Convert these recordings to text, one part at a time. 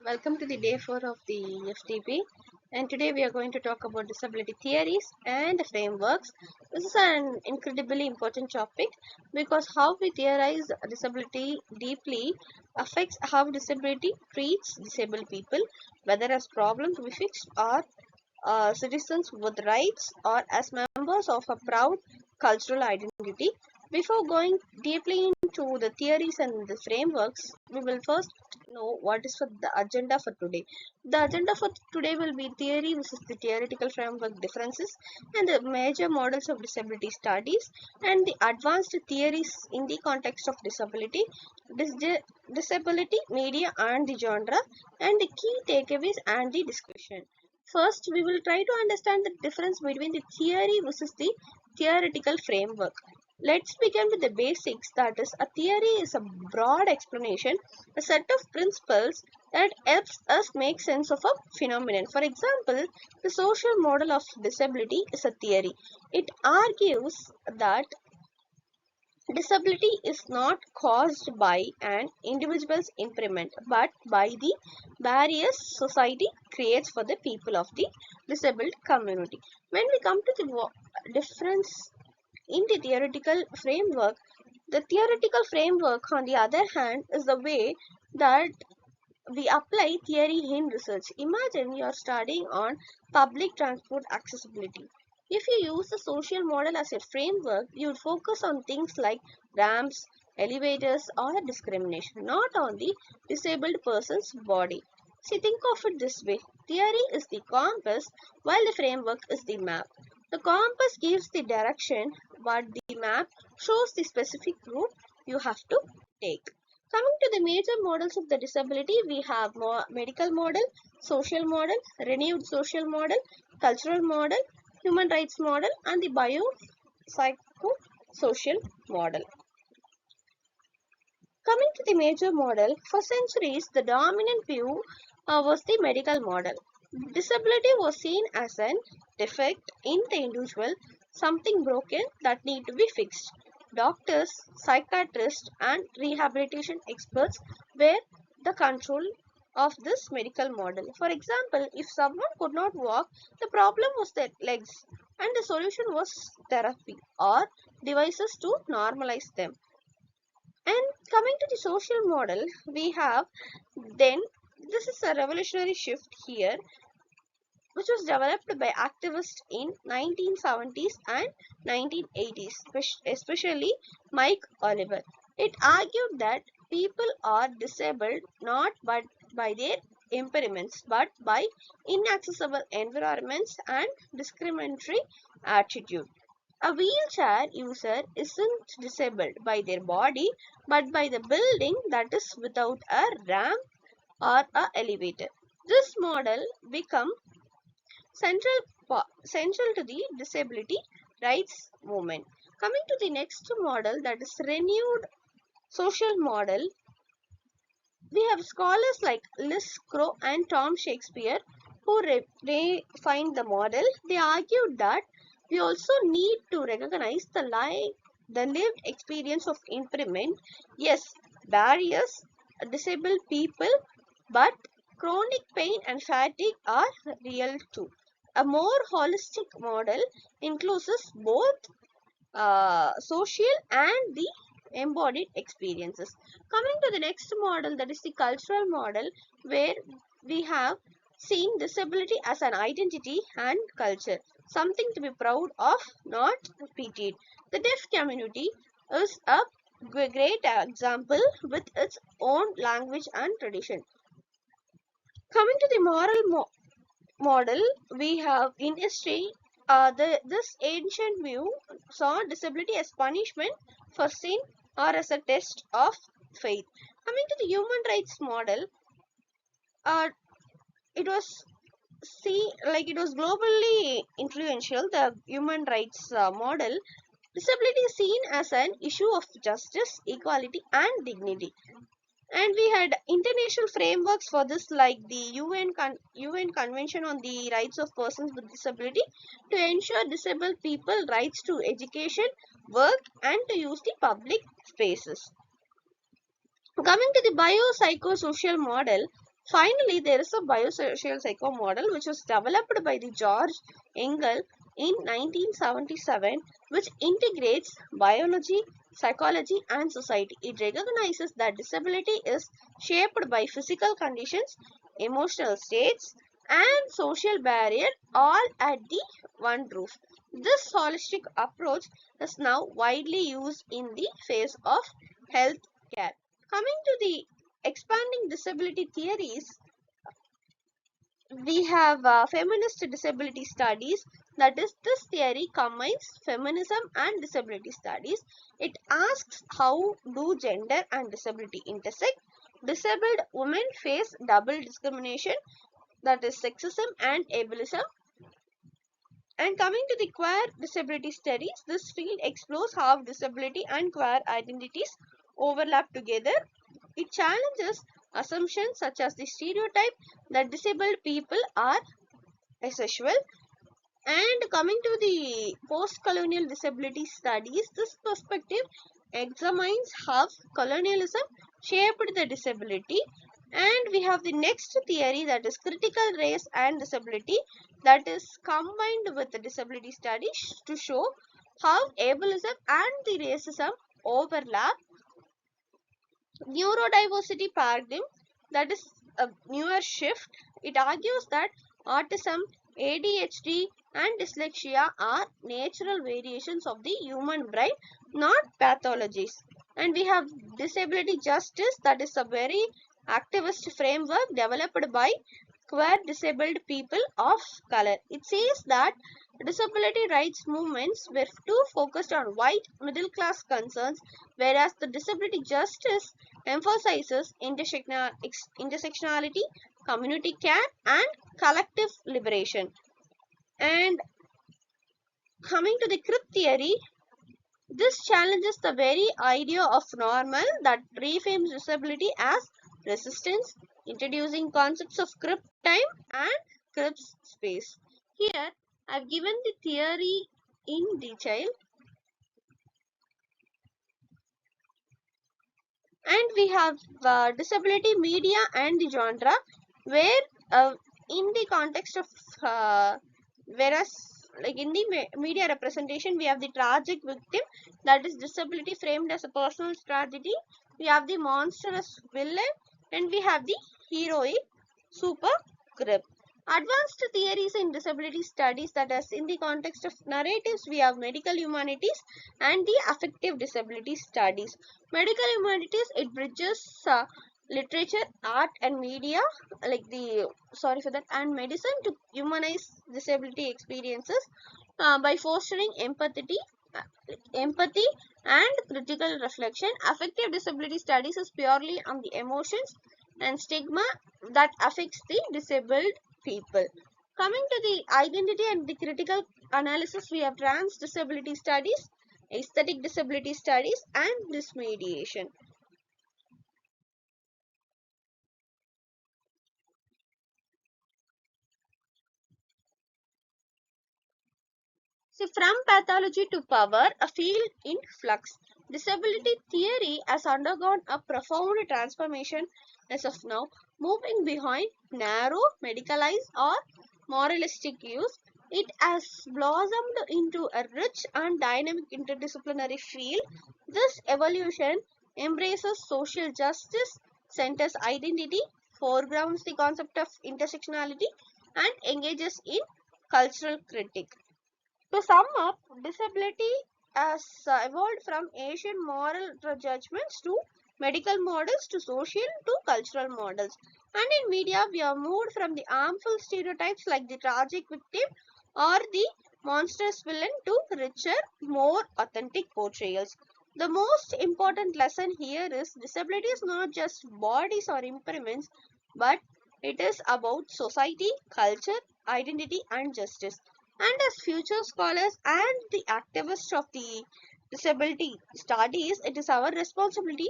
Welcome to the day 4 of the FTP, and today we are going to talk about disability theories and frameworks. This is an incredibly important topic because how we theorize disability deeply affects how disability treats disabled people, whether as problems to be fixed or citizens with rights or as members of a proud cultural identity. Before going deeply into the theories and the frameworks, we will first know what is for the agenda for today. The agenda for today will be theory versus the theoretical framework differences and the major models of disability studies and the advanced theories in the context of disability, disability, media and the genre, and the key takeaways and the discussion. First, we will try to understand the difference between the theory versus the theoretical framework. Let's begin with the basics. That is, a theory is a broad explanation, a set of principles that helps us make sense of a phenomenon. For example, the social model of disability is a theory. It argues that disability is not caused by an individual's impairment but by the barriers society creates for the people of the disabled community. When we come to the difference in the theoretical framework, the theoretical framework, on the other hand, is the way that we apply theory in research. Imagine you are studying on public transport accessibility. If you use the social model as a framework, you would focus on things like ramps, elevators, or discrimination, not on the disabled person's body. See, think of it this way. Theory is the compass, while the framework is the map. The compass gives the direction, but the map shows the specific route you have to take. Coming to the major models of the disability, we have medical model, social model, renewed social model, cultural model, human rights model, and the biopsychosocial model. Coming to the major model, for centuries the dominant view was the medical model. Disability was seen as an defect in the individual, something broken that need to be fixed. Doctors, psychiatrists, and rehabilitation experts were the control of this medical model. For example, if someone could not walk, the problem was their legs, and the solution was therapy or devices to normalize them. And coming to the social model, we have then this is a revolutionary shift here which was developed by activists in 1970s and 1980s, especially Mike Oliver. It argued that people are disabled not by their impairments but by inaccessible environments and discriminatory attitude. A wheelchair user isn't disabled by their body but by the building that is without a ramp or a elevator. This model become central to the disability rights movement. Coming to the next model, that is renewed social model, we have scholars like Liz Crow and Tom Shakespeare who refined the model. They argued that we also need to recognize the lived experience of impairment. Yes, barriers, disabled people, but chronic pain and fatigue are real too. A more holistic model includes both social and the embodied experiences. Coming to the next model, that is the cultural model, where we have seen disability as an identity and culture, something to be proud of, not pitied. The deaf community is a great example with its own language and tradition. Coming to the moral model, we have in history, this ancient view saw disability as punishment for sin or as a test of faith. Coming to the human rights model, uh, it was it was globally influential. The human rights model, disability is seen as an issue of justice, equality, and dignity. And we had international frameworks for this, like the UN Convention on the Rights of Persons with Disability, to ensure disabled people rights to education, work, and to use the public spaces. Coming to the biopsychosocial model, Finally, there is a biosocial psycho model which was developed by the George Engel in 1977, which integrates biology, psychology, and society. It recognizes that disability is shaped by physical conditions, emotional states, and social barrier all at the one roof. This holistic approach is now widely used in the face of health care. Coming to the expanding disability theories, we have feminist disability studies. That is, this theory combines feminism and disability studies. It asks, how do gender and disability intersect? Disabled women face double discrimination, that is sexism and ableism. And coming to the queer disability studies, this field explores how disability and queer identities overlap together. It challenges assumptions such as the stereotype that disabled people are asexual. And coming to the post-colonial disability studies, this perspective examines how colonialism shaped the disability. And we have the next theory, that is critical race and disability, that is combined with the disability studies to show how ableism and the racism overlap. Neurodiversity paradigm, that is a newer shift. It argues that autism, ADHD, and dyslexia are natural variations of the human brain, not pathologies. And we have disability justice, that is a very activist framework developed by queer disabled people of color. It says that disability rights movements were too focused on white middle class concerns, whereas the disability justice emphasizes intersectionality, community care, and collective liberation. And coming to the crip theory, this challenges the very idea of normal that reframes disability as resistance, introducing concepts of crip time and crip space. Here, I've given the theory in detail. And we have disability media and the genre, where in the context of whereas like in the media representation, we have the tragic victim, that is disability framed as a personal tragedy. We have the monstrous villain, and we have the heroic super grip. Advanced theories in disability studies, that is in the context of narratives, we have medical humanities and the affective disability studies. Medical humanities, it bridges literature, art, and media, like the sorry for that, and medicine to humanize disability experiences by fostering empathy and critical reflection. Affective disability studies is purely on the emotions and stigma that affects the disabled people. Coming to the identity and the critical analysis, we have trans disability studies, aesthetic disability studies, and dismediation. See, from pathology to power, a field in flux. Disability theory has undergone a profound transformation as of now, moving behind narrow, medicalized, or moralistic use. It has blossomed into a rich and dynamic interdisciplinary field. This evolution embraces social justice, centers identity, foregrounds the concept of intersectionality, and engages in cultural critique. To sum up, disability has evolved from ancient moral judgments to medical models to social to cultural models. And in media, we have moved from the harmful stereotypes like the tragic victim or the monstrous villain to richer, more authentic portrayals. The most important lesson here is disability is not just bodies or impairments, but it is about society, culture, identity, and justice. And as future scholars and the activists of the disability studies, it is our responsibility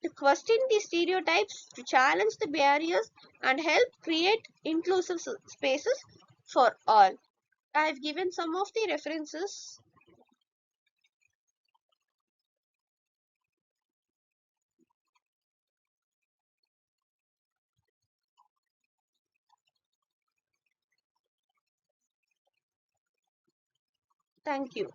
to question the stereotypes, to challenge the barriers, and help create inclusive spaces for all. I have given some of the references. Thank you.